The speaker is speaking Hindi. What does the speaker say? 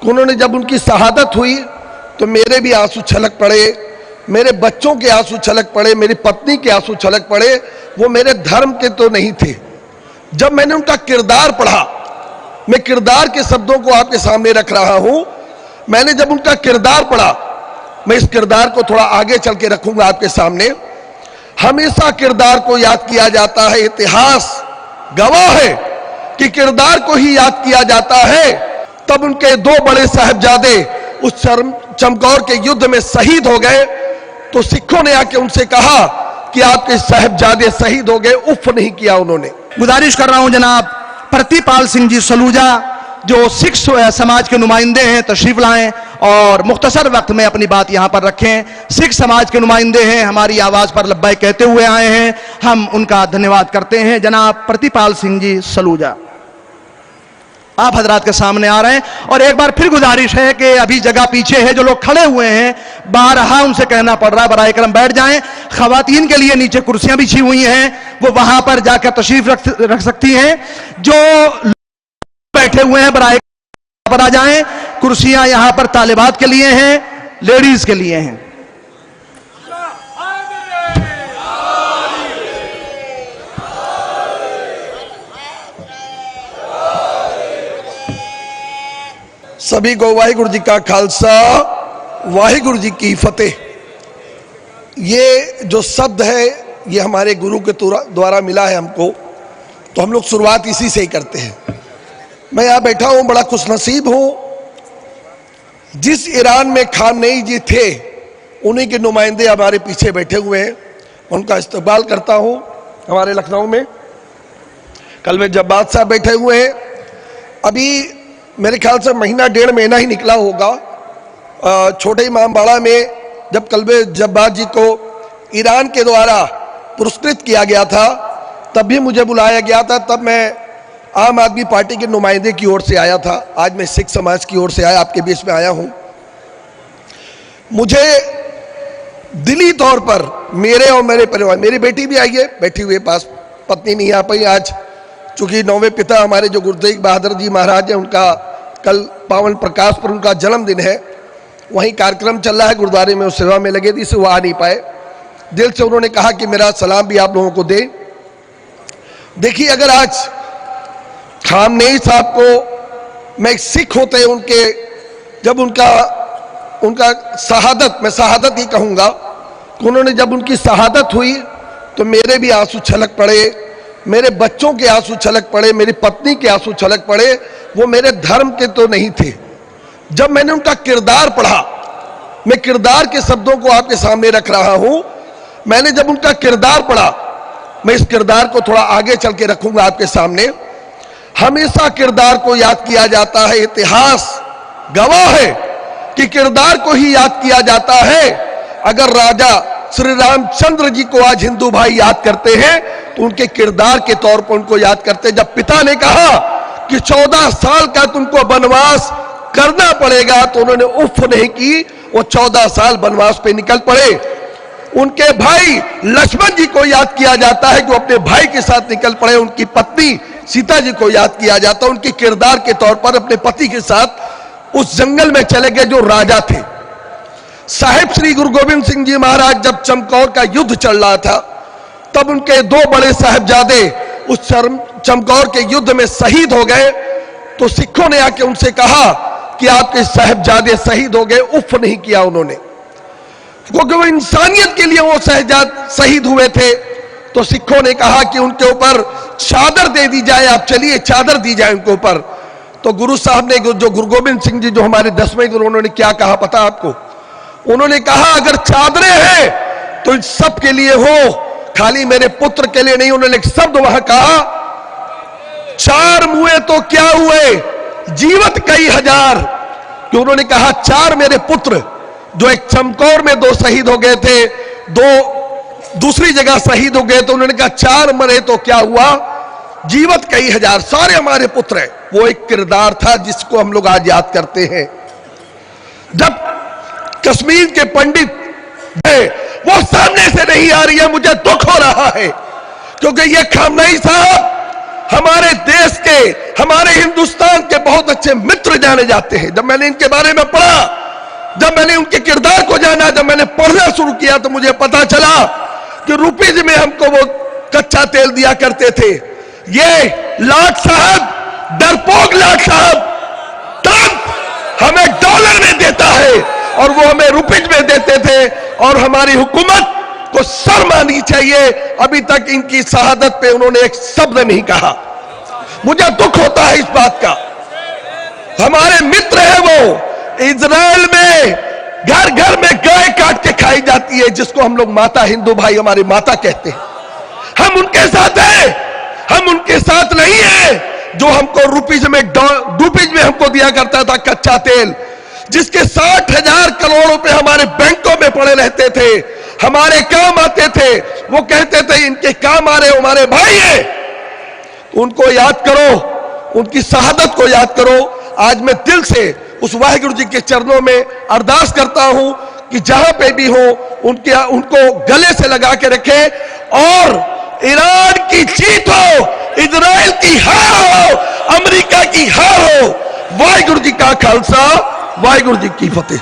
उन्होंने जब उनकी शहादत हुई तो मेरे भी आंसू छलक पड़े, मेरे बच्चों के आंसू छलक पड़े, मेरी पत्नी के आंसू छलक पड़े। वो मेरे धर्म के तो नहीं थे। जब मैंने उनका किरदार पढ़ा, मैं किरदार के शब्दों को आपके सामने रख रहा हूं, मैंने जब उनका किरदार पढ़ा, मैं इस किरदार को थोड़ा आगे चल के रखूंगा आपके सामने। हमेशा किरदार को याद किया जाता है, इतिहास गवाह है कि किरदार को ही याद किया जाता है। तब उनके दो बड़े साहबजादे उस चमकौर के युद्ध में शहीद हो गए तो सिखों ने आके उनसे कहा कि आपके साहबजादे शहीद हो गए, उफ नहीं किया उन्होंने। गुजारिश कर रहा हूं जनाब प्रतिपाल सिंह जी सलूजा जो सिख समाज के नुमाइंदे हैं, तशरीफ लाएं और मुख्तसर वक्त में अपनी बात यहां पर रखें। सिख समाज के नुमाइंदे हैं, हमारी आवाज पर लब्बाई कहते हुए आए हैं, हम उनका धन्यवाद करते हैं। जनाब प्रतिपाल सिंह जी सलूजा आप हजरात के सामने आ रहे हैं। और एक बार फिर गुजारिश है कि अभी जगह पीछे है, जो लोग खड़े हुए हैं बारहा उनसे कहना पड़ रहा है बराए करम बैठ जाएं। खवातीन के लिए नीचे कुर्सियां बिछी हुई हैं, वो वहां पर जाकर तशरीफ रख सकती हैं। जो बैठे हुए हैं बराए पर आ जाएं, कुर्सियां यहां पर तालिबात के लिए हैं, लेडीज के लिए हैं। सभी को वाहिगुरु जी का खालसा, वाहिगुरु जी की फतेह। ये जो शब्द है ये हमारे गुरु के द्वारा मिला है हमको, तो हम लोग शुरुआत इसी से ही करते हैं। मैं यहाँ बैठा हूँ, बड़ा खुशनसीब हूँ। जिस ईरान में खामनेई जी थे उन्हीं के नुमाइंदे हमारे पीछे बैठे हुए हैं, उनका इस्तकबाल करता हूँ हमारे लखनऊ में। कल में जब्बात साहब बैठे हुए हैं, अभी मेरे ख्याल से महीना डेढ़ महीना ही निकला होगा। छोटे इमामबाड़ा में जब कल्बे जब्बात जी को ईरान के द्वारा पुरस्कृत किया गया था तब भी मुझे बुलाया गया था। तब मैं आम आदमी पार्टी के नुमाइंदे की ओर से आया था, आज मैं सिख समाज की ओर से आया, आपके बीच में आया हूं। मुझे दिली तौर पर मेरे और मेरे परिवार, मेरी बेटी भी आई है बैठी हुई पास, पत्नी नहीं आ पाई आज, चूंकि नौवें पिता हमारे जो गुरु तेग बहादुर जी महाराज हैं उनका कल पावन प्रकाश पर उनका जन्मदिन है, वहीं कार्यक्रम चल रहा है गुरुद्वारे में, उस सेवा में लगे थे, इससे वो आ नहीं पाए। दिल से उन्होंने कहा कि मेरा सलाम भी आप लोगों को दे। देखिए, अगर आज खामनेई साहब को, मैं एक सिख होते हैं उनके, जब उनका शहादत, मैं शहादत ही कहूँगा, उन्होंने जब उनकी शहादत हुई तो मेरे भी आंसू छलक पड़े, मेरे बच्चों के आंसू छलक पड़े, मेरी पत्नी के आंसू छलक पड़े। वो मेरे धर्म के तो नहीं थे। जब मैंने उनका किरदार पढ़ा, मैं किरदार के शब्दों को आपके सामने रख रहा हूं, मैंने जब उनका किरदार पढ़ा, मैं इस किरदार को थोड़ा आगे चल के रखूंगा आपके सामने। हमेशा किरदार को याद किया जाता है, इतिहास गवाह है कि किरदार को ही याद किया जाता है। अगर राजा श्री रामचंद्र जी को आज हिंदू भाई याद करते हैं तो उनके किरदार के तौर पर उनको याद करते हैं। जब पिता ने कहा कि 14 साल का तुमको वनवास करना पड़ेगा तो उन्होंने उफ नहीं की, वो 14 साल वनवास पे निकल पड़े। उनके भाई लक्ष्मण जी को याद किया जाता है कि अपने भाई के साथ निकल पड़े। उनकी पत्नी सीता जी को याद किया जाता है, उनके किरदार के तौर पर अपने पति के साथ उस जंगल में चले गए जो राजा थे। साहिब श्री गुरु गोविंद सिंह जी महाराज जब चमकौर का युद्ध चल रहा था तब उनके दो बड़े साहबजादे उस चमकौर के युद्ध में शहीद हो गए तो सिखों ने आके उनसे कहा कि आपके साहबजादे शहीद हो गए, उफ नहीं किया उन्होंने, क्योंकि वो इंसानियत के लिए वो शहीद हुए थे। तो सिखों ने कहा कि उनके ऊपर चादर दे दी जाए, आप चलिए चादर दी जाए उनके ऊपर। तो गुरु साहब ने, जो गुरु गोविंद सिंह जी जो हमारे 10वें गुरु, उन्होंने क्या कहा पता आपको? उन्होंने कहा अगर चादरें हैं तो सब के लिए हो, खाली मेरे पुत्र के लिए नहीं। उन्होंने एक शब्द वहां कहा, चार मुए तो क्या हुए, जीवत कई हजार। कि उन्होंने कहा चार मेरे पुत्र, जो एक चमकौर में 2 शहीद हो गए थे, 2 दूसरी जगह शहीद हो गए, तो उन्होंने कहा चार मरे तो क्या हुआ, जीवत कई हजार, सारे हमारे पुत्र हैं। वो एक किरदार था जिसको हम लोग आज याद करते हैं। जब कश्मीर के पंडित वो सामने से नहीं आ रही है, मुझे दुख हो रहा है, क्योंकि ये खामनेई साहब हमारे देश के, हमारे हिंदुस्तान के बहुत अच्छे मित्र जाने जाते हैं। जब मैंने इनके बारे में पढ़ा, जब मैंने उनके किरदार को जाना, जब मैंने पढ़ना शुरू किया, तो मुझे पता चला कि रुपीज में हमको वो कच्चा तेल दिया करते थे। ये लाट साहब, डरपोक लाट साहब, ट्रंप हमें डॉलर में देता है और वो हमें रुपीज में देते थे। और हमारी हुकूमत को शर्म आनी चाहिए, अभी तक इनकी शहादत पे उन्होंने एक शब्द नहीं कहा। मुझे दुख होता है इस बात का। हमारे मित्र है वो। इजराइल में घर घर में गाय काट के खाई जाती है, जिसको हम लोग माता, हिंदू भाई हमारी माता कहते हैं। हम उनके साथ हैं, हम उनके साथ नहीं है जो हमको रुपीज में हमको दिया करता था कच्चा तेल, जिसके 60,000 करोड़ रुपए हमारे बैंकों में पड़े रहते थे, हमारे काम आते थे। वो कहते थे इनके काम आ रहे, हमारे भाई है। उनको याद करो, उनकी शहादत को याद करो। आज मैं दिल से उस वाहिगुरु जी के चरणों में अरदास करता हूं कि जहां पे भी हो उनको गले से लगा के रखे और ईरान की जीत हो, इजराइल की हार हो, अमेरिका की हार हो। वाहिगुरु जी का खालसा, वाहिगुरु जी की फतेह।